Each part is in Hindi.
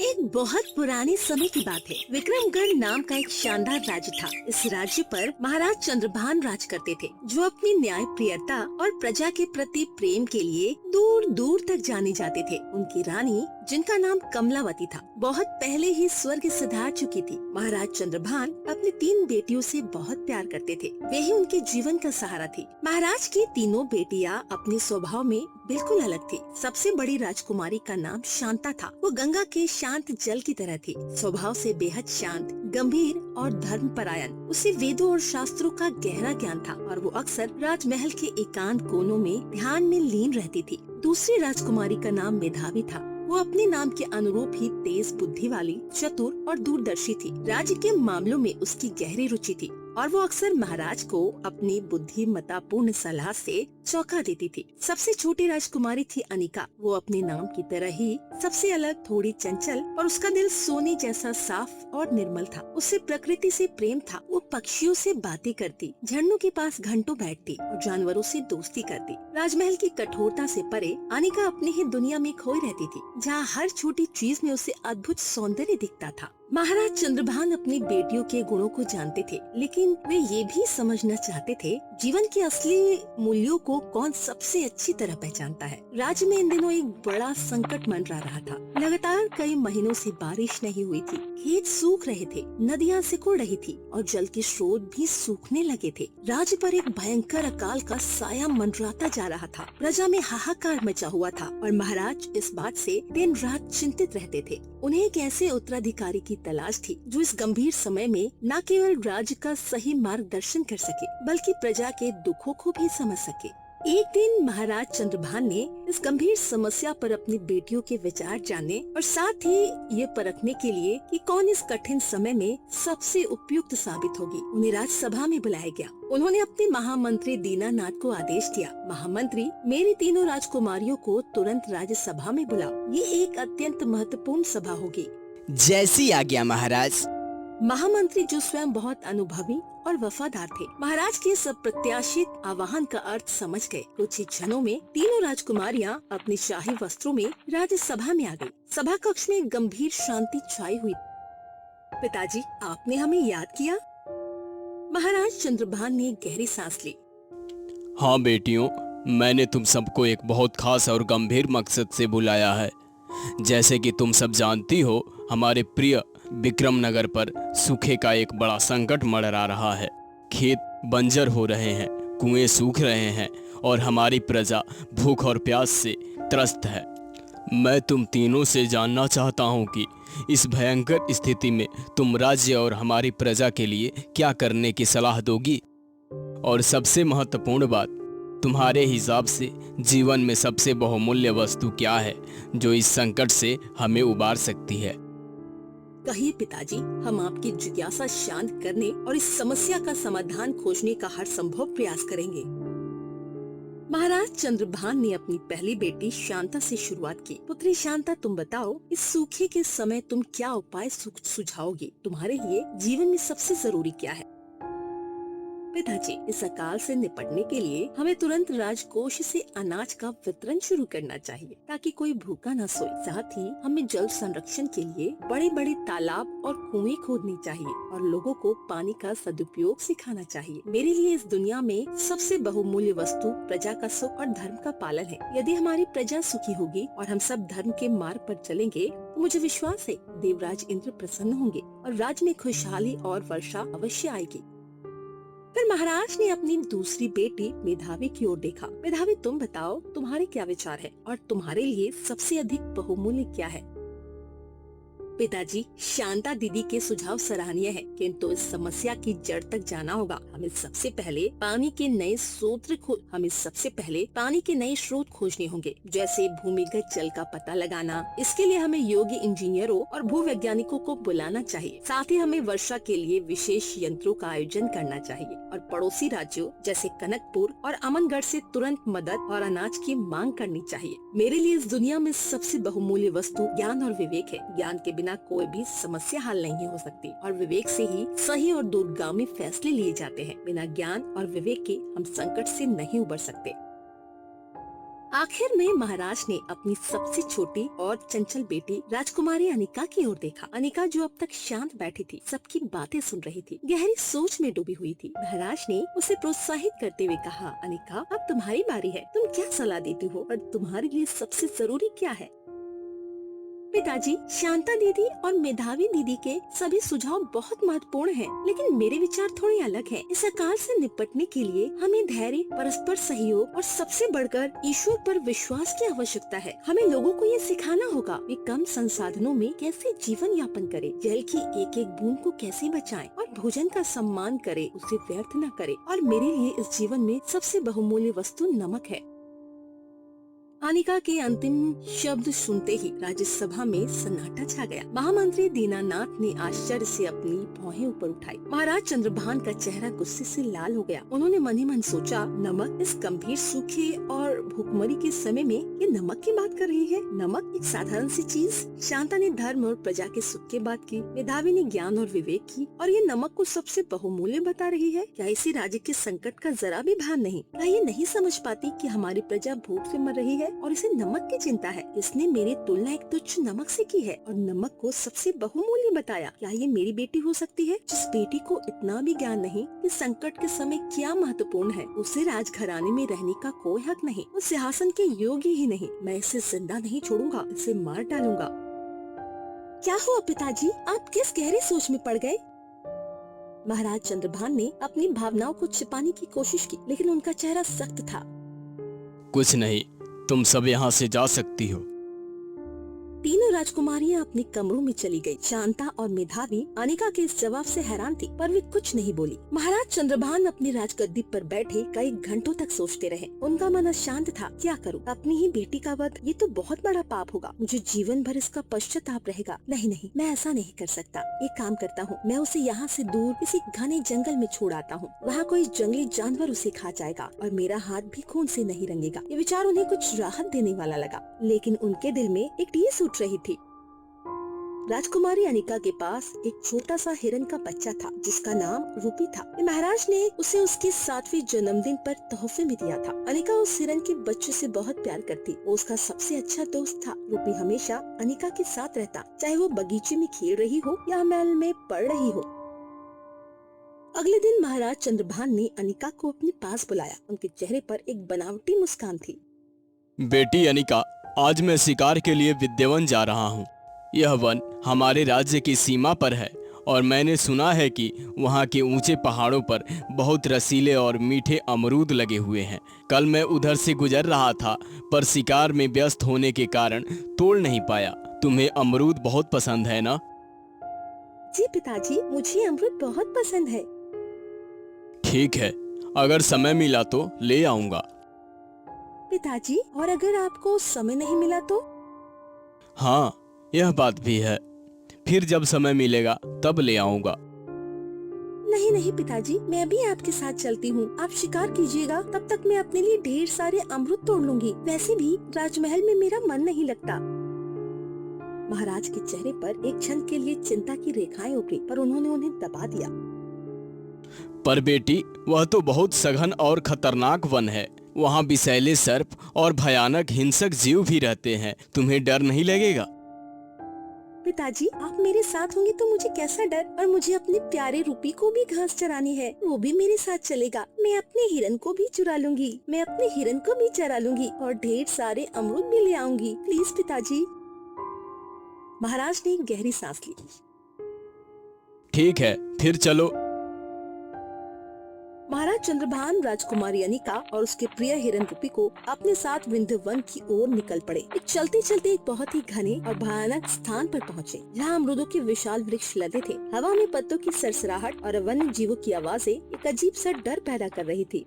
एक बहुत पुराने समय की बात है। विक्रमगढ़ नाम का एक शानदार राज्य था। इस राज्य पर महाराज चंद्रभान राज करते थे, जो अपनी न्याय प्रियता और प्रजा के प्रति प्रेम के लिए दूर दूर तक जाने जाते थे। उनकी रानी, जिनका नाम कमलावती था, बहुत पहले ही स्वर्ग सिधार चुकी थी। महाराज चंद्रभान अपनी 3 बेटियों से बहुत प्यार करते थे। वे ही उनके जीवन का सहारा थी। महाराज की तीनों बेटियां अपने स्वभाव में बिल्कुल अलग थी। सबसे बड़ी राजकुमारी का नाम शांता था। वो गंगा के शांत जल की तरह थी, स्वभाव से बेहद शांत, गंभीर और धर्मपरायण। उसे वेदों और शास्त्रों का गहरा ज्ञान था और वो अक्सर राजमहल के एकांत कोनों में ध्यान में लीन रहती थी। दूसरी राजकुमारी का नाम मेधावी था। वो अपने नाम के अनुरूप ही तेज बुद्धि वाली, चतुर और दूरदर्शी थी। राज्य के मामलों में उसकी गहरी रुचि थी और वो अक्सर महाराज को अपनी बुद्धिमत्तापूर्ण सलाह से चौंका देती थी। सबसे छोटी राजकुमारी थी अनिका। वो अपने नाम की तरह ही सबसे अलग, थोड़ी चंचल और उसका दिल सोने जैसा साफ और निर्मल था। उसे प्रकृति से प्रेम था। वो पक्षियों से बातें करती, झरनों के पास घंटों बैठती और जानवरों से दोस्ती करती। राजमहल की कठोरता से परे अनिका अपनी ही दुनिया में खोई रहती थी, जहाँ हर छोटी चीज में उसे अद्भुत सौंदर्य दिखता था। महाराज चंद्रभान अपनी बेटियों के गुणों को जानते थे, लेकिन वे ये भी समझना चाहते थे जीवन के असली मूल्यों को कौन सबसे अच्छी तरह पहचानता है। राज्य में इन दिनों एक बड़ा संकट मंडरा रहा था। लगातार कई महीनों से बारिश नहीं हुई थी। खेत सूख रहे थे, नदियाँ सिकुड़ रही थी और जल के स्रोत भी सूखने लगे थे। राज्य पर एक भयंकर अकाल का साया मंडराता जा रहा था। प्रजा में हाहाकार मचा हुआ था और महाराज इस बात से दिन रात चिंतित रहते थे। उन्हें एक ऐसे उत्तराधिकारी की तलाश थी जो इस गंभीर समय में न केवल राज्य का सही मार्गदर्शन कर सके, बल्कि प्रजा के दुखों को भी समझ सके। एक दिन महाराज चंद्रभान ने इस गंभीर समस्या पर अपनी बेटियों के विचार जाने और साथ ही ये परखने के लिए कि कौन इस कठिन समय में सबसे उपयुक्त साबित होगी, उन्हें राज्यसभा में बुलाया गया। उन्होंने अपने महामंत्री दीनानाथ को आदेश दिया, महामंत्री, मेरी तीनों राजकुमारियों को तुरंत राज्यसभा में बुलाओ। ये एक अत्यंत महत्वपूर्ण सभा होगी। जैसी आज्ञा महाराज। महामंत्री, जो स्वयं बहुत अनुभवी और वफादार थे, महाराज के इस अप्रत्याशित आह्वान का अर्थ समझ गए। कुछ ही क्षणों में तीनों राजकुमारियां अपने शाही वस्त्रों में राज्यसभा में आ गयी। सभा कक्ष में गंभीर शांति छाई हुई। पिताजी, आपने हमें याद किया? महाराज चंद्रभान ने गहरी सांस ली। हाँ बेटियों, मैंने तुम सबको एक बहुत खास और गंभीर मकसद से बुलाया है। जैसे कि तुम सब जानती हो, हमारे प्रिय विक्रमनगर पर सूखे का एक बड़ा संकट मंडरा रहा है। खेत बंजर हो रहे हैं, कुएं सूख रहे हैं और हमारी प्रजा भूख और प्यास से त्रस्त है। मैं तुम तीनों से जानना चाहता हूं कि इस भयंकर स्थिति में तुम राज्य और हमारी प्रजा के लिए क्या करने की सलाह दोगी, और सबसे महत्वपूर्ण बात, तुम्हारे हिसाब से जीवन में सबसे बहुमूल्य वस्तु क्या है जो इस संकट से हमें उबार सकती है। कहिए पिताजी, हम आपकी जिज्ञासा शांत करने और इस समस्या का समाधान खोजने का हर संभव प्रयास करेंगे। महाराज चंद्रभान ने अपनी पहली बेटी शांता से शुरुआत की। पुत्री शांता, तुम बताओ, इस सूखे के समय तुम क्या उपाय सुझाओगी? तुम्हारे लिए जीवन में सबसे जरूरी क्या है? पिताजी, इस अकाल से निपटने के लिए हमें तुरंत राजकोष से अनाज का वितरण शुरू करना चाहिए, ताकि कोई भूखा न सोए। साथ ही हमें जल संरक्षण के लिए बड़े बड़े तालाब और कुएं खोदने चाहिए और लोगों को पानी का सदुपयोग सिखाना चाहिए। मेरे लिए इस दुनिया में सबसे बहुमूल्य वस्तु प्रजा का सुख और धर्म का पालन है। यदि हमारी प्रजा सुखी होगी और हम सब धर्म के मार्ग पर चलेंगे, तो मुझे विश्वास है देवराज इंद्र प्रसन्न होंगे और राज्य में खुशहाली और वर्षा अवश्य आएगी। फिर महाराज ने अपनी दूसरी बेटी मेधावी की ओर देखा। मेधावी, तुम बताओ, तुम्हारे क्या विचार है और तुम्हारे लिए सबसे अधिक बहुमूल्य क्या है? पिताजी, शांता दीदी के सुझाव सराहनीय है, किंतु इस समस्या की जड़ तक जाना होगा। हमें सबसे पहले पानी के नए स्रोत खोजने होंगे, जैसे भूमिगत जल का पता लगाना। इसके लिए हमें योग्य इंजीनियरों और भूवैज्ञानिकों को बुलाना चाहिए। साथ ही हमें वर्षा के लिए विशेष यंत्रों का आयोजन करना चाहिए और पड़ोसी राज्यों जैसे कनकपुर और अमनगढ़ से तुरंत मदद और अनाज की मांग करनी चाहिए। मेरे लिए इस दुनिया में सबसे बहुमूल्य वस्तु ज्ञान और विवेक है। ज्ञान के बिना कोई भी समस्या हल नहीं हो सकती और विवेक से ही सही और दूरगामी फैसले लिए जाते हैं। बिना ज्ञान और विवेक के हम संकट से नहीं उबर सकते। आखिर में महाराज ने अपनी सबसे छोटी और चंचल बेटी राजकुमारी अनिका की ओर देखा। अनिका जो अब तक शांत बैठी थी, सबकी बातें सुन रही थी, गहरी सोच में डूबी हुई थी। महाराज ने उसे प्रोत्साहित करते हुए कहा, अनिका अब तुम्हारी बारी है, तुम क्या सलाह देती हो और तुम्हारे लिए सबसे जरूरी क्या है? पिताजी, शांता दीदी और मेधावी दीदी के सभी सुझाव बहुत महत्वपूर्ण हैं, लेकिन मेरे विचार थोड़े अलग हैं। इस अकाल से निपटने के लिए हमें धैर्य, परस्पर सहयोग और सबसे बढ़कर ईश्वर पर विश्वास की आवश्यकता है। हमें लोगों को ये सिखाना होगा वे कम संसाधनों में कैसे जीवन यापन करें, जल की एक एक बूंद को कैसे बचाएं और भोजन का सम्मान करें, उसे व्यर्थ न करें। और मेरे लिए इस जीवन में सबसे बहुमूल्य वस्तु नमक है। अनिका के अंतिम शब्द सुनते ही राज्यसभा में सन्नाटा छा गया। महामंत्री दीनानाथ ने आश्चर्य से अपनी भौहें ऊपर उठाई। महाराज चंद्रभान का चेहरा गुस्से से लाल हो गया। उन्होंने मन ही मन सोचा, नमक इस गंभीर सूखे और भूखमरी के समय में ये नमक की बात कर रही है? नमक एक साधारण सी चीज। शांता ने धर्म और प्रजा के सुख की बात की, मेधावी ने ज्ञान और विवेक की, और ये नमक को सबसे बहुमूल्य बता रही है। क्या इसे राज्य के संकट का जरा भी भान नहीं? क्या ये नहीं समझ पाती कि हमारी प्रजा भूख से मर रही है और इसे नमक की चिंता है? इसने मेरी तुलना एक तुच्छ नमक से की है और नमक को सबसे बहुमूल्य बताया। क्या ये मेरी बेटी हो सकती है, जिस बेटी को इतना भी ज्ञान नहीं कि संकट के समय क्या महत्वपूर्ण है? उसे राजघराने में रहने का कोई हक नहीं, उस सिंहासन के योग्य ही नहीं। मैं इसे जिंदा नहीं छोड़ूंगा, इसे मार डालूंगा। क्या हुआ पिताजी, आप किस गहरी सोच में पड़ गए? महाराज चंद्रभान ने अपनी भावनाओं को छिपाने की कोशिश की, लेकिन उनका चेहरा सख्त था। कुछ नहीं, तुम सब यहाँ से जा सकती हो। तीनों राजकुमारियां अपने कमरों में चली गई। शांता और मेधावी अनिका के इस जवाब से हैरान थी, पर वे कुछ नहीं बोली। महाराज चंद्रभान अपनी राजगद्दी पर बैठे कई घंटों तक सोचते रहे। उनका मन अशांत था। क्या करूं? अपनी ही बेटी का वध, ये तो बहुत बड़ा पाप होगा। मुझे जीवन भर इसका पश्चाताप रहेगा। नहीं नहीं, मैं ऐसा नहीं कर सकता। एक काम करता हूँ, मैं उसे यहाँ से दूर किसी घने जंगल में छोड़ आता हूँ। वहाँ कोई जंगली जानवर उसे खा जाएगा और मेरा हाथ भी खून से नहीं रंगेगा। ये विचार उन्हें कुछ राहत देने वाला लगा, लेकिन उनके दिल में एक टीस उठ रही थी। राजकुमारी अनिका के पास एक छोटा सा हिरन का बच्चा था, जिसका नाम रूपी था। महाराज ने उसे उसके 7वें जन्मदिन पर तोहफे में दिया था। अनिका उस हिरन के बच्चे से बहुत प्यार करती। वो उसका सबसे अच्छा दोस्त था। रूपी हमेशा अनिका के साथ रहता, चाहे वो बगीचे में खेल रही हो या महल में पढ़ रही हो। अगले दिन महाराज चंद्रभान ने अनिका को अपने पास बुलाया। उनके चेहरे पर एक बनावटी मुस्कान थी। बेटी अनिका, आज मैं शिकार के लिए विद्यावन जा रहा हूँ। यह वन हमारे राज्य की सीमा पर है और मैंने सुना है कि वहाँ के ऊंचे पहाड़ों पर बहुत रसीले और मीठे अमरूद लगे हुए हैं। कल मैं उधर से गुजर रहा था, पर शिकार में व्यस्त होने के कारण तोड़ नहीं पाया। तुम्हें अमरूद बहुत पसंद है ना? जी पिताजी, मुझे अमरूद बहुत पसंद है। ठीक है, अगर समय मिला तो ले आऊंगा। पिताजी, और अगर आपको समय नहीं मिला तो? हाँ, यह बात भी है। फिर जब समय मिलेगा तब ले आऊंगा। नहीं नहीं पिताजी, मैं भी आपके साथ चलती हूँ। आप शिकार कीजिएगा, तब तक मैं अपने लिए ढेर सारे अमरूद तोड़ लूंगी। वैसे भी राजमहल में मेरा मन नहीं लगता। महाराज के चेहरे पर एक क्षण के लिए चिंता की रेखाएं उभरी, पर उन्होंने उन्हें दबा दिया। पर बेटी, वह तो बहुत सघन और खतरनाक वन है। वहाँ विषैले सर्प और भयानक हिंसक जीव भी रहते हैं। तुम्हें डर नहीं लगेगा? पिताजी, आप मेरे साथ होंगे तो मुझे कैसा डर। और मुझे अपने प्यारे रूपी को भी घास चरानी है, वो भी मेरे साथ चलेगा। मैं अपने हिरन को भी चुरा लूंगी, मैं अपने हिरन को भी चरा लूंगी और ढेर सारे अमरूद भी ले आऊंगी। प्लीज पिताजी। महाराज ने एक गहरी सांस ली। ठीक है, फिर चलो। महाराज चंद्रभान राजकुमारी अनिका और उसके प्रिय हिरन रूपी को अपने साथ विंध्यवन की ओर निकल पड़े। चलते चलते एक बहुत ही घने और भयानक स्थान पर पहुँचे, जहाँ अमरूदों के विशाल वृक्ष लदे थे। हवा में पत्तों की सरसराहट और वन्य जीवों की आवाजें एक अजीब सा डर पैदा कर रही थी।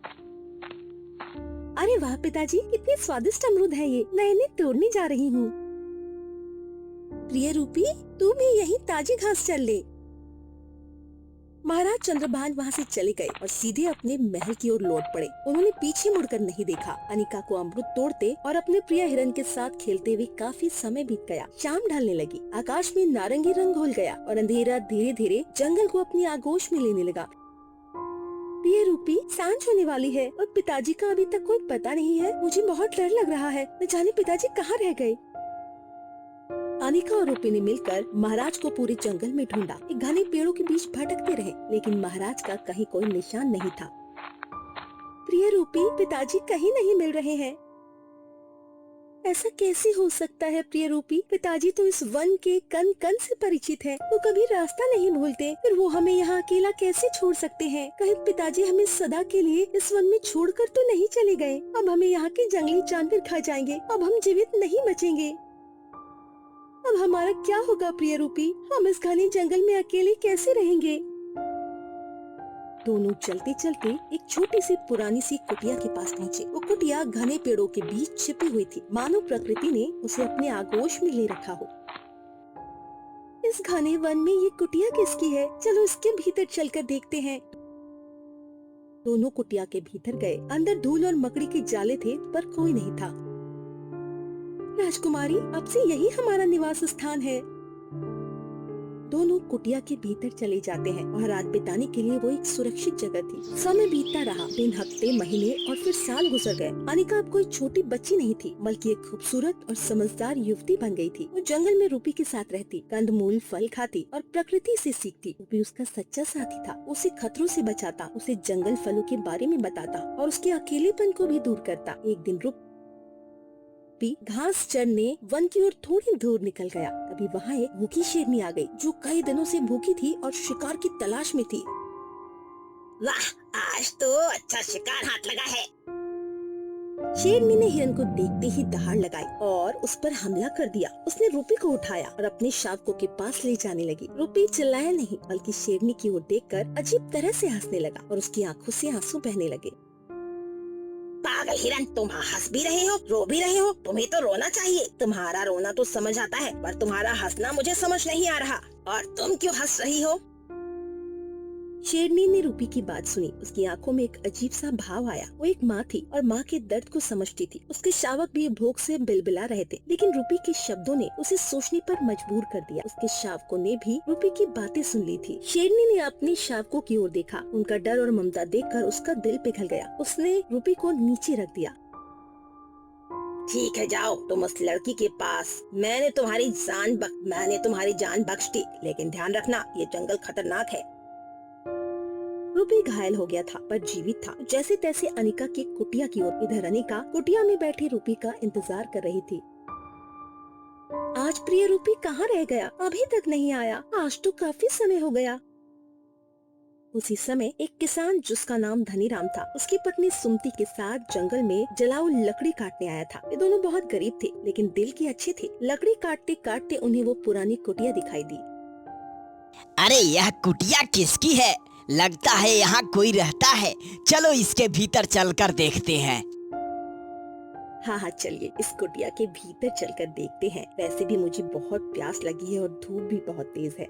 अरे वाह पिताजी, कितने स्वादिष्ट अमरूद है ये। मैं इन्हें तोड़ने जा रही हूँ। प्रिय रूपी, तू भी यही ताजी घास चल ले। महाराज चंद्रभान वहाँ से चले गए और सीधे अपने महल की ओर लौट पड़े। उन्होंने पीछे मुड़कर नहीं देखा। अनिका को अमरूद तोड़ते और अपने प्रिय हिरन के साथ खेलते हुए काफी समय बीत गया। शाम ढलने लगी, आकाश में नारंगी रंग घुल गया और अंधेरा धीरे धीरे जंगल को अपनी आगोश में लेने लगा। प्रिय रूपी, सांझ होने वाली है और पिताजी का अभी तक कोई पता नहीं है। मुझे बहुत डर लग रहा है, न जाने पिताजी कहाँ रह गए। अनिका और रूपी ने मिलकर महाराज को पूरे जंगल में ढूंढा। एक घने पेड़ों के बीच भटकते रहे, लेकिन महाराज का कहीं कोई निशान नहीं था। प्रिय रूपी, पिताजी कहीं नहीं मिल रहे हैं। ऐसा कैसे हो सकता है प्रिय रूपी? पिताजी तो इस वन के कण कण से परिचित है। वो कभी रास्ता नहीं भूलते, फिर वो हमें यहाँ अकेला कैसे छोड़ सकते हैं? कहीं पिताजी हमें सदा के लिए इस वन में छोड़कर तो नहीं चले गए? अब हमें यहाँ के जंगली जानवर खा जाएंगे। अब हम जीवित नहीं बचेंगे। अब हमारा क्या होगा प्रिय रूपी? हम इस घने जंगल में अकेले कैसे रहेंगे? दोनों चलते चलते एक छोटी सी पुरानी सी कुटिया के पास पहुँचे। वो कुटिया घने पेड़ों के बीच छिपी हुई थी, मानो प्रकृति ने उसे अपने आगोश में ले रखा हो। इस घने वन में ये कुटिया किसकी है? चलो इसके भीतर चलकर देखते हैं। दोनों कुटिया के भीतर गए। अंदर धूल और मकड़ी के जाले थे, पर कोई नहीं था। राजकुमारी, अब से यही हमारा निवास स्थान है। दोनों कुटिया के भीतर चले जाते हैं। वहाँ रात बिताने के लिए वो एक सुरक्षित जगह थी। समय बीतता रहा, दिन, हफ्ते, महीने और फिर साल गुजर गए। अनिका अब कोई छोटी बच्ची नहीं थी, बल्कि एक खूबसूरत और समझदार युवती बन गई थी। वो जंगल में रूपी के साथ रहती, कंदमूल फल खाती और प्रकृति से सीखती। रूपी उसका सच्चा साथी था। उसे खतरों से बचाता, उसे जंगल फलों के बारे में बताता और उसके अकेलेपन को भी दूर करता। एक दिन रूपी घास चरने वन की ओर थोड़ी दूर निकल गया। तभी वहाँ एक भूखी शेरनी आ गई, जो कई दिनों से भूखी थी और शिकार की तलाश में थी। वाह, आज तो अच्छा शिकार हाथ लगा है। शेरनी ने हिरन को देखते ही दहाड़ लगाई और उस पर हमला कर दिया। उसने रूपी को उठाया और अपने शावकों के पास ले जाने लगी। रूपी चिल्लाया नहीं, बल्कि शेरनी की ओर देखकर अजीब तरह से हंसने लगा और उसकी आंखों से आंसू बहने लगे। पागल हिरन, तुम हंस भी रहे हो, रो भी रहे हो। तुम्हें तो रोना चाहिए। तुम्हारा रोना तो समझ आता है, पर तुम्हारा हंसना मुझे समझ नहीं आ रहा। और तुम क्यों हंस रही हो? शेरनी ने रूपी की बात सुनी। उसकी आंखों में एक अजीब सा भाव आया। वो एक माँ थी और माँ के दर्द को समझती थी। उसके शावक भी भूख से बिलबिला रहे थे, लेकिन रूपी के शब्दों ने उसे सोचने पर मजबूर कर दिया। उसके शावकों ने भी रूपी की बातें सुन ली थी। शेरनी ने अपने शावकों की ओर देखा। उनका डर और ममता देखकर उसका दिल पिघल गया। उसने रूपी को नीचे रख दिया। ठीक है, जाओ तुम उस लड़की के पास। मैंने तुम्हारी जान बख्श दी, लेकिन ध्यान रखना, ये जंगल खतरनाक है। रूपी घायल हो गया था, पर जीवित था। जैसे तैसे अनिका की कुटिया की ओर। इधर अनिका कुटिया में बैठी रूपी का इंतजार कर रही थी। आज प्रिय रूपी कहाँ रह गया? अभी तक नहीं आया। आज तो काफी समय हो गया। उसी समय एक किसान, जिसका नाम धनीराम था, उसकी पत्नी सुमति के साथ जंगल में जलाऊ लकड़ी काटने आया था। ये दोनों बहुत गरीब थे, लेकिन दिल के अच्छे थे। लकड़ी काटते काटते उन्हें वो पुरानी कुटिया दिखाई दी। अरे यह कुटिया किसकी है? लगता है यहाँ कोई रहता है। चलो इसके भीतर चलकर देखते हैं। हाँ, चलिए इस कुटिया के भीतर चलकर देखते हैं। वैसे भी मुझे बहुत प्यास लगी है और धूप भी बहुत तेज है।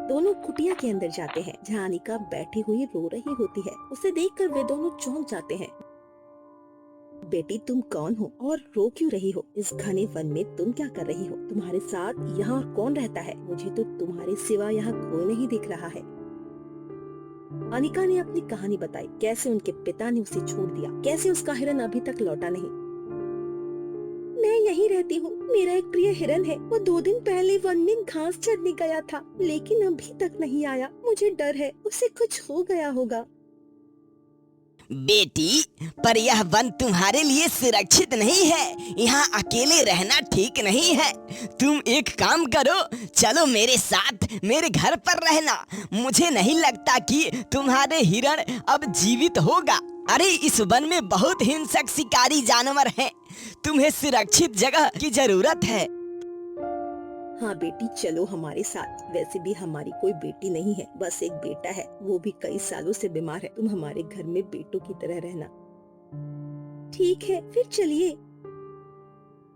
दोनों कुटिया के अंदर जाते हैं, जहाँ अनिका बैठी हुई रो रही होती है। उसे देखकर वे दोनों चौंक जाते हैं। बेटी, तुम कौन हो और रो क्यों रही हो? इस घने वन में तुम क्या कर रही हो? तुम्हारे साथ यहाँ और कौन रहता है? मुझे तो तुम्हारे सिवा यहाँ कोई नहीं दिख रहा है। अनिका ने अपनी कहानी बताई, कैसे उनके पिता ने उसे छोड़ दिया, कैसे उसका हिरन अभी तक लौटा नहीं। मैं यहीं रहती हूँ। मेरा एक प्रिय हिरन है। वो 2 दिन पहले वन में घास चरने गया था, लेकिन अभी तक नहीं आया। मुझे डर है उसे कुछ हो गया होगा। बेटी, पर यह वन तुम्हारे लिए सुरक्षित नहीं है। यहाँ अकेले रहना ठीक नहीं है। तुम एक काम करो, चलो मेरे साथ मेरे घर पर रहना। मुझे नहीं लगता कि तुम्हारे हिरण अब जीवित होगा। अरे इस वन में बहुत हिंसक शिकारी जानवर हैं। तुम्हें सुरक्षित जगह की जरूरत है। हाँ बेटी, चलो हमारे साथ। वैसे भी हमारी कोई बेटी नहीं है, बस एक बेटा है। वो भी कई सालों से बीमार है। तुम हमारे घर में बेटों की तरह रहना। ठीक है, फिर चलिए।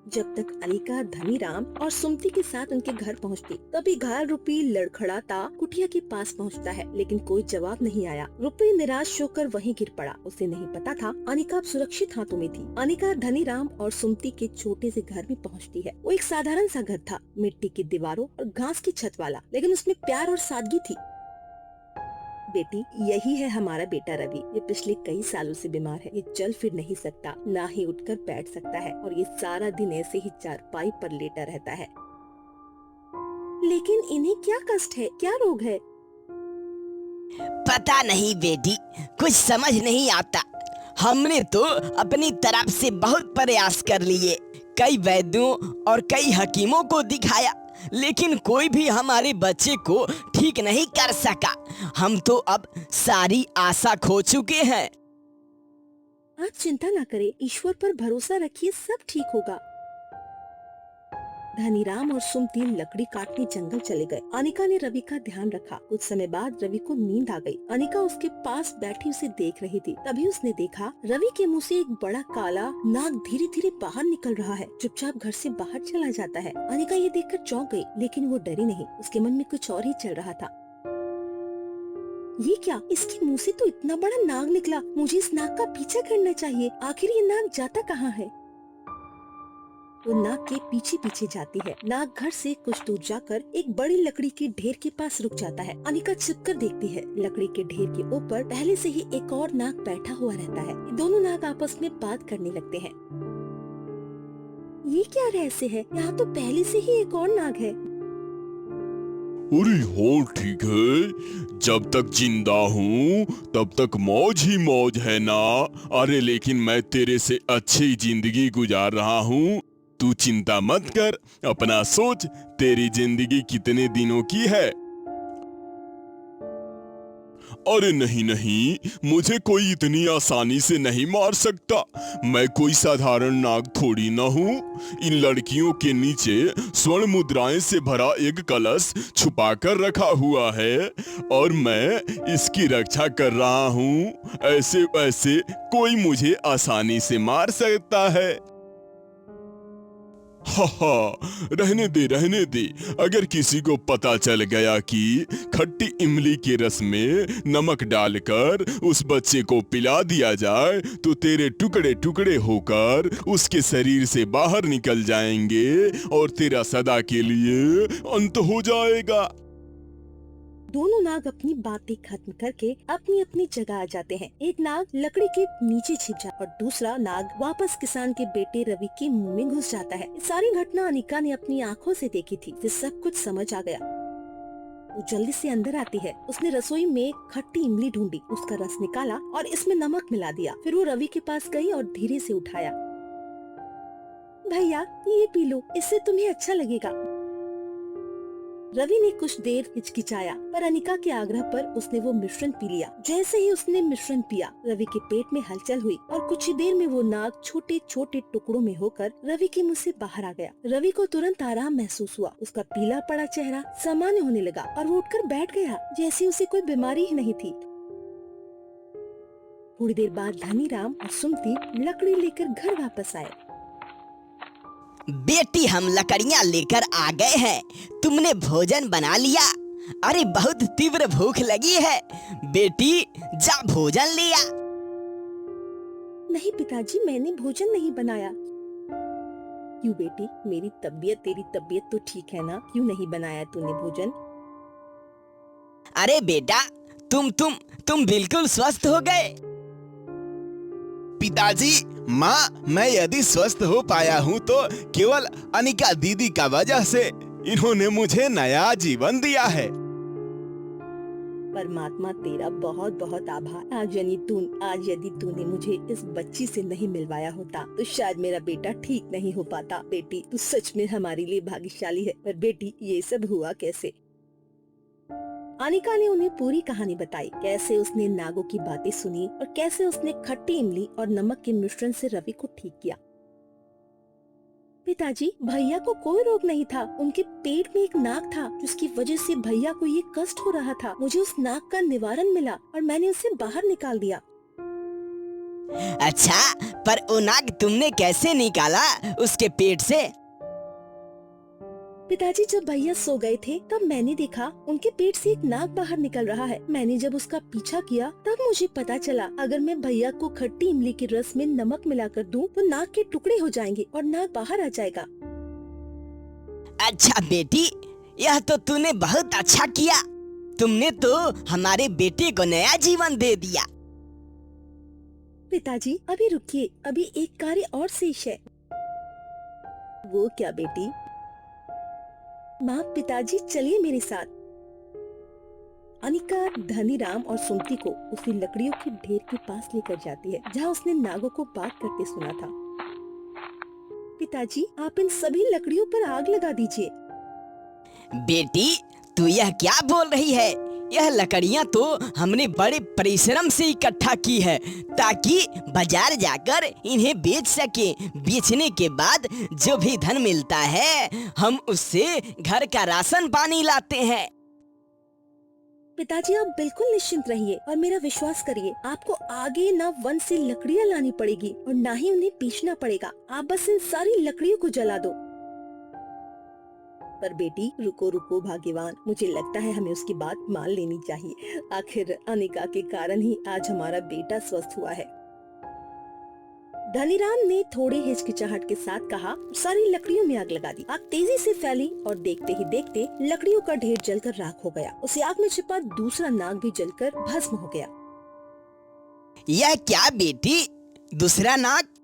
जब तक अनिका धनीराम और सुमति के साथ उनके घर पहुंचती, तभी घायल रूपी लड़खड़ाता कुटिया के पास पहुंचता है, लेकिन कोई जवाब नहीं आया। रूपी निराश होकर वहीं गिर पड़ा। उसे नहीं पता था अनिका अब सुरक्षित हाथों में थी। अनिका धनीराम और सुमति के छोटे से घर में पहुंचती है। वो एक साधारण सा घर था, मिट्टी की दीवारों और घास की छत वाला, लेकिन उसमें प्यार और सादगी थी। बेटी, यही है हमारा बेटा रवि। ये पिछले कई सालों से बीमार है। ये चल फिर नहीं सकता, ना ही उठकर बैठ सकता है और ये सारा दिन ऐसे ही चारपाई पर लेटा रहता है। लेकिन इन्हें क्या कष्ट है, क्या रोग है? पता नहीं बेटी, कुछ समझ नहीं आता। हमने तो अपनी तरफ से बहुत प्रयास कर लिए, कई वैद्यों और कई हकीमों को दिखाया, लेकिन कोई भी हमारे बच्चे को ठीक नहीं कर सका। हम तो अब सारी आशा खो चुके हैं। आप चिंता ना करें, ईश्वर पर भरोसा रखिए, सब ठीक होगा। धनीराम और सुमति लकड़ी काटने जंगल चले गए। अनिका ने रवि का ध्यान रखा। कुछ समय बाद रवि को नींद आ गई। अनिका उसके पास बैठी उसे देख रही थी। तभी उसने देखा रवि के मुंह से एक बड़ा काला नाग धीरे धीरे बाहर निकल रहा है। चुपचाप घर से बाहर चला जाता है। अनिका ये देखकर चौंक गई, लेकिन वो डरी नहीं। उसके मन में कुछ और ही चल रहा था। ये क्या, इसके मुंह से तो इतना बड़ा नाग निकला। मुझे इस नाग का पीछा करना चाहिए। आखिर ये नाग जाता कहाँ है? वो नाग के पीछे पीछे जाती है। नाग घर से कुछ दूर जाकर एक बड़ी लकड़ी के ढेर के पास रुक जाता है। अनिका छिपकर देखती है। लकड़ी के ढेर के ऊपर पहले से ही एक और नाग बैठा हुआ रहता है। दोनों नाग आपस में बात करने लगते हैं। ये क्या रहस्य है? यहाँ तो पहले से ही एक और नाग है। अरे हाँ ठीक है, जब तक जिंदा हूँ तब तक मौज ही मौज है ना। अरे लेकिन मैं तेरे से अच्छी जिंदगी गुजार रहा हूँ, तू चिंता मत कर। अपना सोच, तेरी जिंदगी कितने दिनों की है। अरे नहीं नहीं, मुझे कोई इतनी आसानी से नहीं मार सकता। मैं कोई साधारण नाग थोड़ी न हूँ। इन लड़कियों के नीचे स्वर्ण मुद्राएं से भरा एक कलश छुपा कर रखा हुआ है और मैं इसकी रक्षा कर रहा हूँ। ऐसे वैसे कोई मुझे आसानी से मार सकता है। हा, रहने दे। अगर किसी को पता चल गया कि खट्टी इमली के रस में नमक डालकर उस बच्चे को पिला दिया जाए तो तेरे टुकड़े टुकड़े होकर उसके शरीर से बाहर निकल जाएंगे और तेरा सदा के लिए अंत हो जाएगा। दोनों नाग अपनी बातें खत्म करके अपनी अपनी जगह आ जाते हैं। एक नाग लकड़ी के नीचे छिप जाता और दूसरा नाग वापस किसान के बेटे रवि के मुंह में घुस जाता है। सारी घटना अनिका ने अपनी आंखों से देखी थी। उसे सब कुछ समझ आ गया। वो जल्दी से अंदर आती है। उसने रसोई में खट्टी इमली ढूंढी, उसका रस निकाला और इसमें नमक मिला दिया। फिर वो रवि के पास गई और धीरे से उठाया। भैया ये पी लो, इससे तुम्हें अच्छा लगेगा। रवि ने कुछ देर हिचकिचाया, पर अनिका के आग्रह पर उसने वो मिश्रण पी लिया। जैसे ही उसने मिश्रण पिया, रवि के पेट में हलचल हुई और कुछ ही देर में वो नाग छोटे छोटे टुकड़ों में होकर रवि के मुंह से बाहर आ गया। रवि को तुरंत आराम महसूस हुआ। उसका पीला पड़ा चेहरा सामान्य होने लगा और वो उठकर बैठ गया, जैसे उसे कोई बीमारी ही नहीं थी। थोड़ी देर बाद धनीराम और सुमति लकड़ी लेकर घर वापस आए। बेटी, हम लकड़ियाँ लेकर आ गए हैं। तुमने भोजन बना लिया? अरे बहुत तीव्र भूख लगी है। बेटी जा भोजन ले आ। नहीं पिताजी, मैंने भोजन नहीं बनाया। क्यों बेटी, मेरी तबीयत तेरी तबीयत तो ठीक है ना? क्यों नहीं बनाया तूने भोजन? अरे बेटा, तुम बिल्कुल स्वस्थ हो गए। पिताजी, माँ, मैं यदि स्वस्थ हो पाया हूँ तो केवल अनिका दीदी का वजह से। इन्होंने मुझे नया जीवन दिया है। परमात्मा तेरा बहुत बहुत आभार। आज यदि तूने मुझे इस बच्ची से नहीं मिलवाया होता तो शायद मेरा बेटा ठीक नहीं हो पाता। बेटी, तू सच में हमारे लिए भाग्यशाली है। पर बेटी, ये सब हुआ कैसे? अनिका ने उन्हें पूरी कहानी बताई। कैसे उसने नागों की बातें सुनी और कैसे उसने खट्टी इमली और नमक के मिश्रण से रवि को ठीक किया। पिताजी, भैया को कोई रोग नहीं था। उनके पेट में एक नाग था जिसकी वजह से भैया को ये कष्ट हो रहा था। मुझे उस नाग का निवारण मिला और मैंने उसे बाहर निकाल दिया। अच्छा, पर वो नाग तुमने कैसे निकाला उसके पेट से? पिताजी, जब भैया सो गए थे तब मैंने देखा उनके पेट से एक नाग बाहर निकल रहा है। मैंने जब उसका पीछा किया तब मुझे पता चला अगर मैं भैया को खट्टी इमली के रस में नमक मिलाकर दूं तो नाग के टुकड़े हो जाएंगे और नाग बाहर आ जाएगा। अच्छा बेटी, यह तो तूने बहुत अच्छा किया। तुमने तो हमारे बेटे को नया जीवन दे दिया। पिताजी अभी रुकिए, अभी एक कार्य और शेष है। वो क्या बेटी? माँ पिताजी चलिए मेरे साथ। अनिका धनीराम और सुमति को उसी लकड़ियों के ढेर के पास लेकर जाती है जहाँ उसने नागों को बात करते सुना था। पिताजी आप इन सभी लकड़ियों पर आग लगा दीजिए। बेटी तू यह क्या बोल रही है? यह लकड़ियाँ तो हमने बड़े परिश्रम से इकट्ठा की है ताकि बाजार जाकर इन्हें बेच सके। बेचने के बाद जो भी धन मिलता है हम उससे घर का राशन पानी लाते हैं। पिताजी आप बिल्कुल निश्चिंत रहिए और मेरा विश्वास करिए, आपको आगे न वन से लकड़ियाँ लानी पड़ेगी और न ही उन्हें बेचना पड़ेगा। आप बस इन सारी लकड़ियों को जला दो। पर बेटी रुको रुको भाग्यवान, मुझे लगता है हमें उसकी बात मान लेनी चाहिए। आखिर अनिका के कारण ही आज हमारा बेटा स्वस्थ हुआ है। धनीराम ने थोड़े हिचकिचाहट के साथ कहा, सारी लकड़ियों में आग लगा दी। आग तेजी से फैली और देखते ही देखते लकड़ियों का ढेर जलकर राख हो गया। उसी आग में छिपा दूसरा नाग भी जलकर भस्म हो गया। यह क्या बेटी, दूसरा नाग?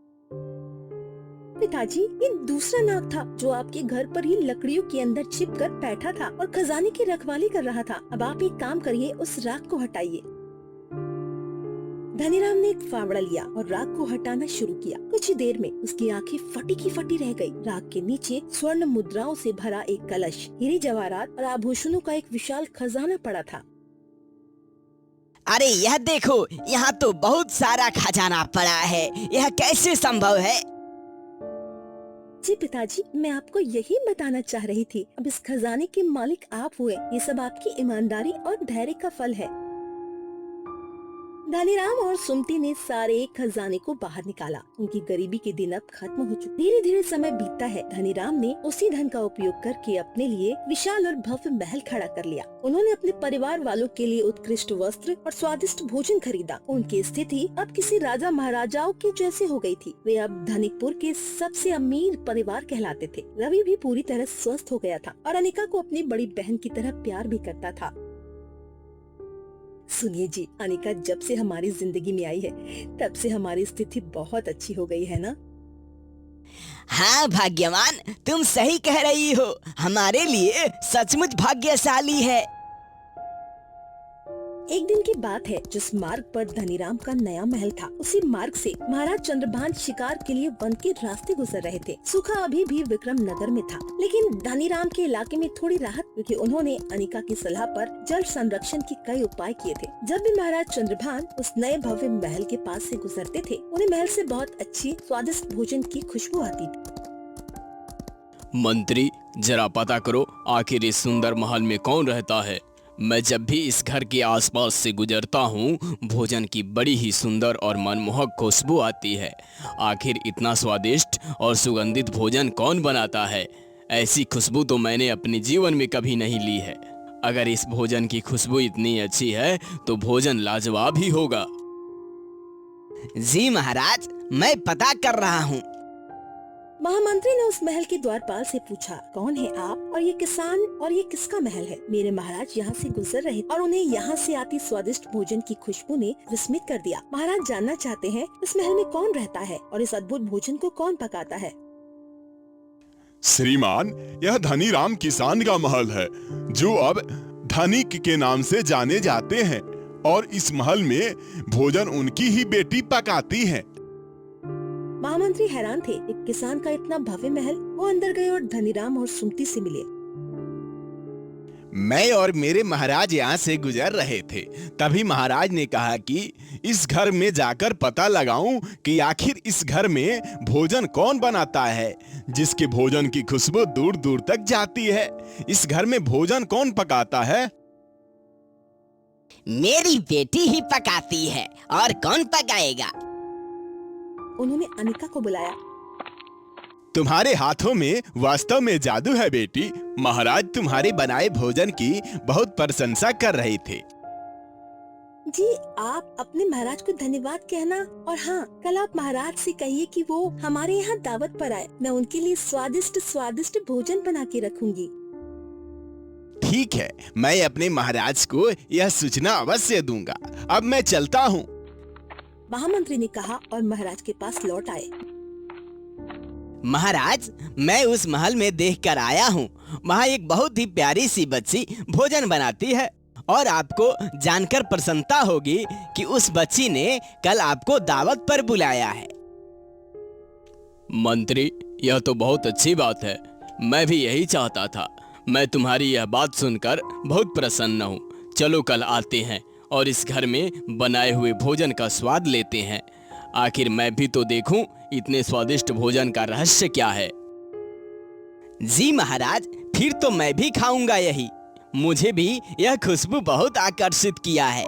पिताजी ये दूसरा नाग था जो आपके घर पर ही लकड़ियों के अंदर छिपकर बैठा था और खजाने की रखवाली कर रहा था। अब आप एक काम करिए, उस राख को हटाइए। धनीराम ने एक फावड़ा लिया और राख को हटाना शुरू किया। कुछ ही देर में उसकी आंखें फटी की फटी रह गई। राख के नीचे स्वर्ण मुद्राओं से भरा एक कलश, हीरे जवाहरात और आभूषणों का एक विशाल खजाना पड़ा था। अरे यह देखो, यहाँ तो बहुत सारा खजाना पड़ा है। यह कैसे संभव है? जी पिताजी मैं आपको यही बताना चाह रही थी। अब इस खजाने के मालिक आप हुए। ये सब आपकी ईमानदारी और धैर्य का फल है। धनीराम और सुमति ने सारे खजाने को बाहर निकाला। उनकी गरीबी के दिन अब खत्म हो चुके। धीरे धीरे समय बीतता है। धनीराम ने उसी धन का उपयोग करके अपने लिए विशाल और भव्य महल खड़ा कर लिया। उन्होंने अपने परिवार वालों के लिए उत्कृष्ट वस्त्र और स्वादिष्ट भोजन खरीदा। उनकी स्थिति अब किसी राजा महाराजाओं के जैसे हो गई थी। वे अब धनिकपुर के सबसे अमीर परिवार कहलाते थे। रवि भी पूरी तरह स्वस्थ हो गया था और अनिका को अपनी बड़ी बहन की तरह प्यार भी करता था। सुनिए जी, अनिका जब से हमारी जिंदगी में आई है तब से हमारी स्थिति बहुत अच्छी हो गई है ना? हाँ भाग्यवान, तुम सही कह रही हो। हमारे लिए सचमुच भाग्यशाली है। एक दिन की बात है, जिस मार्ग पर धनीराम का नया महल था उसी मार्ग से महाराज चंद्रभान शिकार के लिए वन के रास्ते गुजर रहे थे। सुखा अभी भी विक्रम नगर में था, लेकिन धनीराम के इलाके में थोड़ी राहत, क्योंकि उन्होंने अनिका की सलाह पर जल संरक्षण के कई उपाय किए थे। जब भी महाराज चंद्रभान उस नए भव्य महल के पास से गुजरते थे, उन्हें महल से बहुत अच्छी स्वादिष्ट भोजन की खुशबू आती थी। मंत्री जरा पता करो आखिर इस सुंदर महल में कौन रहता है। मैं जब भी इस घर के आसपास से गुजरता हूँ भोजन की बड़ी ही सुंदर और मनमोहक खुशबू आती है। आखिर इतना स्वादिष्ट और सुगंधित भोजन कौन बनाता है? ऐसी खुशबू तो मैंने अपने जीवन में कभी नहीं ली है। अगर इस भोजन की खुशबू इतनी अच्छी है तो भोजन लाजवाब ही होगा। जी महाराज, मैं पता कर रहा हूँ। महामंत्री ने उस महल के द्वारपाल से पूछा, कौन है आप और ये किसान और ये किसका महल है? मेरे महाराज यहाँ से गुजर रहे और उन्हें यहाँ से आती स्वादिष्ट भोजन की खुशबू ने विस्मित कर दिया। महाराज जानना चाहते हैं इस महल में कौन रहता है और इस अद्भुत भोजन को कौन पकाता है? श्रीमान, यह धनीराम किसान का महल है जो अब धनिक के नाम से जाने जाते हैं और इस महल में भोजन उनकी ही बेटी पकाती है। महामंत्री हैरान थे। एक किसान का इतना भव्य महल। वो अंदर गए और धनीराम और सुमति से मिले। मैं और मेरे महाराज यहाँ से गुजर रहे थे, तभी महाराज ने कहा कि इस घर में जाकर पता लगाऊं कि आखिर इस घर में भोजन कौन बनाता है, जिसके भोजन की खुशबू दूर दूर तक जाती है। इस घर में भोजन कौन पकाता है? मेरी बेटी ही पकाती है, और कौन पकाएगा? उन्होंने अनिका को बुलाया। तुम्हारे हाथों में वास्तव में जादू है बेटी। महाराज तुम्हारे बनाए भोजन की बहुत प्रशंसा कर रहे थे। जी आप अपने महाराज को धन्यवाद कहना, और हाँ, कल आप महाराज से कहिए कि वो हमारे यहाँ दावत पर आए। मैं उनके लिए स्वादिष्ट स्वादिष्ट भोजन बना के रखूंगी। ठीक है, मैं अपने महाराज को यह सूचना अवश्य दूंगा। अब मैं चलता हूँ। महामंत्री ने कहा और महाराज के पास लौट आए। महाराज, मैं उस महल में देख कर आया हूँ। वहाँ एक बहुत ही प्यारी सी बच्ची भोजन बनाती है और आपको जानकर प्रसन्नता होगी कि उस बच्ची ने कल आपको दावत पर बुलाया है। मंत्री, यह तो बहुत अच्छी बात है। मैं भी यही चाहता था। मैं तुम्हारी यह बात सुनकर बहुत प्रसन्न हूँ। चलो कल आते हैं और इस घर में बनाए हुए भोजन का स्वाद लेते हैं। आखिर मैं भी तो देखूं इतने स्वादिष्ट भोजन का रहस्य क्या है। जी महाराज, फिर तो मैं भी खाऊंगा यही। मुझे भी यह खुशबू बहुत आकर्षित किया है।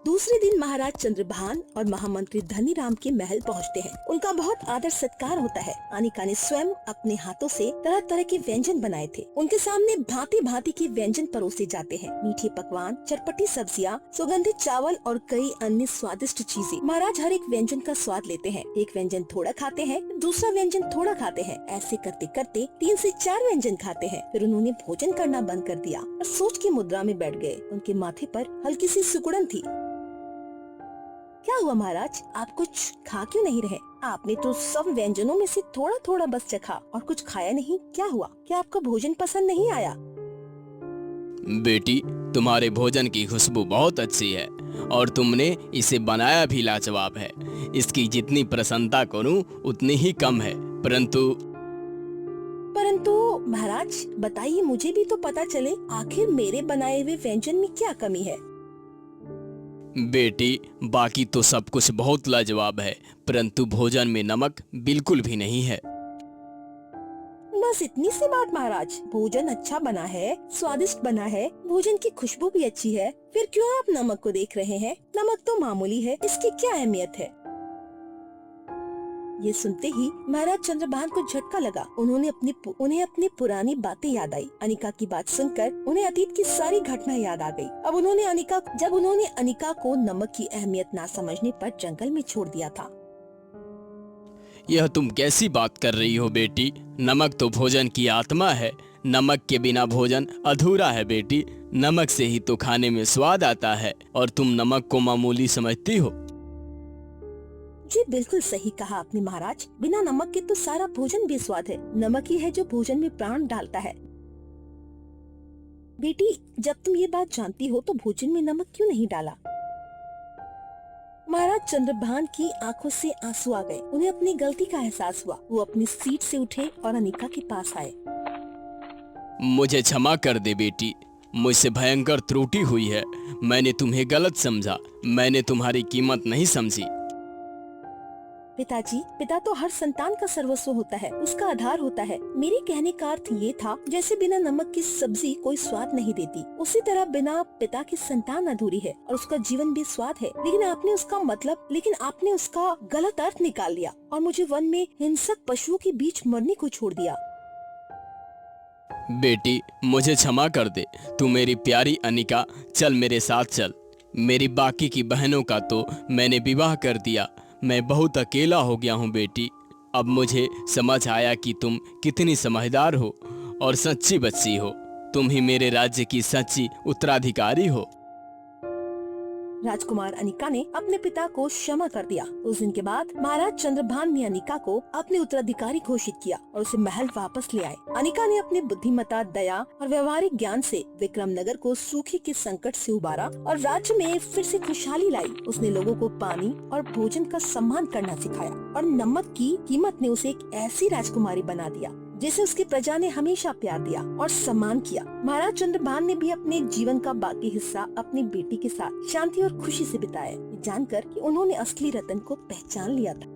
दूसरे दिन महाराज चंद्रभान और महामंत्री धनीराम के महल पहुंचते हैं। उनका बहुत आदर सत्कार होता है। अनिका ने स्वयं अपने हाथों से तरह तरह के व्यंजन बनाए थे। उनके सामने भांति भांति के व्यंजन परोसे जाते हैं। मीठे पकवान, चटपटी सब्जियां, सुगंधित चावल और कई अन्य स्वादिष्ट चीजें। महाराज हर एक व्यंजन का स्वाद लेते हैं। एक व्यंजन थोड़ा खाते हैं, दूसरा व्यंजन थोड़ा खाते हैं। ऐसे करते करते 3 से 4 व्यंजन खाते हैं। फिर उन्होंने भोजन करना बंद कर दिया और सोच की मुद्रा में बैठ गए। उनके माथे पर हल्की सी सिकुड़न थी। क्या हुआ महाराज, आप कुछ खा क्यों नहीं रहे? आपने तो सब व्यंजनों में से थोड़ा थोड़ा बस चखा और कुछ खाया नहीं। क्या हुआ? क्या आपका भोजन पसंद नहीं आया? बेटी, तुम्हारे भोजन की खुशबू बहुत अच्छी है और तुमने इसे बनाया भी लाजवाब है। इसकी जितनी प्रशंसा करूं उतनी ही कम है। परंतु महाराज बताइए, मुझे भी तो पता चले आखिर मेरे बनाए हुए व्यंजन में क्या कमी है। बेटी, बाकी तो सब कुछ बहुत लाजवाब है, परंतु भोजन में नमक बिल्कुल भी नहीं है। बस इतनी सी बात महाराज। भोजन अच्छा बना है, स्वादिष्ट बना है, भोजन की खुशबू भी अच्छी है, फिर क्यों आप नमक को देख रहे हैं? नमक तो मामूली है, इसकी क्या अहमियत है? ये सुनते ही महाराज चंद्रभान को झटका लगा। उन्हें अपनी पुरानी बातें याद आई। अनिका की बात सुनकर उन्हें अतीत की सारी घटना याद आ गई। जब उन्होंने अनिका को नमक की अहमियत ना समझने पर जंगल में छोड़ दिया था। यह तुम कैसी बात कर रही हो बेटी? नमक तो भोजन की आत्मा है। नमक के बिना भोजन अधूरा है बेटी। नमक से ही तो खाने में स्वाद आता है और तुम नमक को मामूली समझती हो। जी बिल्कुल सही कहा आपने महाराज। बिना नमक के तो सारा भोजन बेस्वाद है। नमक ही है जो भोजन में प्राण डालता है। बेटी, जब तुम ये बात जानती हो तो भोजन में नमक क्यों नहीं डाला? महाराज चंद्रभान की आंखों से आंसू आ गए। उन्हें अपनी गलती का एहसास हुआ। वो अपनी सीट से उठे और अनिका के पास आए। मुझे क्षमा कर दे बेटी, मुझसे भयंकर त्रुटि हुई है। मैंने तुम्हें गलत समझा। मैंने तुम्हारी कीमत नहीं समझी। पिताजी, पिता तो हर संतान का सर्वस्व होता है, उसका आधार होता है। मेरे कहने का अर्थ ये था, जैसे बिना नमक की सब्जी कोई स्वाद नहीं देती, उसी तरह बिना पिता की संतान अधूरी है और उसका जीवन भी स्वाद है। लेकिन आपने उसका गलत अर्थ निकाल लिया और मुझे वन में हिंसक पशुओं के बीच मरने को छोड़ दिया। बेटी, मुझे क्षमा कर दे। तू मेरी प्यारी अनिका, चल मेरे साथ चल। मेरी बाकी की बहनों का तो मैंने विवाह कर दिया। मैं बहुत अकेला हो गया हूँ बेटी। अब मुझे समझ आया कि तुम कितनी समझदार हो और सच्ची बच्ची हो। तुम ही मेरे राज्य की सच्ची उत्तराधिकारी हो। राजकुमार अनिका ने अपने पिता को क्षमा कर दिया। उस दिन के बाद महाराज चंद्रभान ने अनिका को अपने उत्तराधिकारी घोषित किया और उसे महल वापस ले आए। अनिका ने अपनी बुद्धिमत्ता, दया और व्यवहारिक ज्ञान से विक्रमनगर को सूखे के संकट से उबारा और राज्य में फिर से खुशहाली लाई। उसने लोगों को पानी और भोजन का सम्मान करना सिखाया और नमक की कीमत ने उसे एक ऐसी राजकुमारी बना दिया जिसे उसकी प्रजा ने हमेशा प्यार दिया और सम्मान किया। महाराज चंद्रभान ने भी अपने जीवन का बाकी हिस्सा अपनी बेटी के साथ शांति और खुशी से बिताया, जानकर कि उन्होंने असली रतन को पहचान लिया था।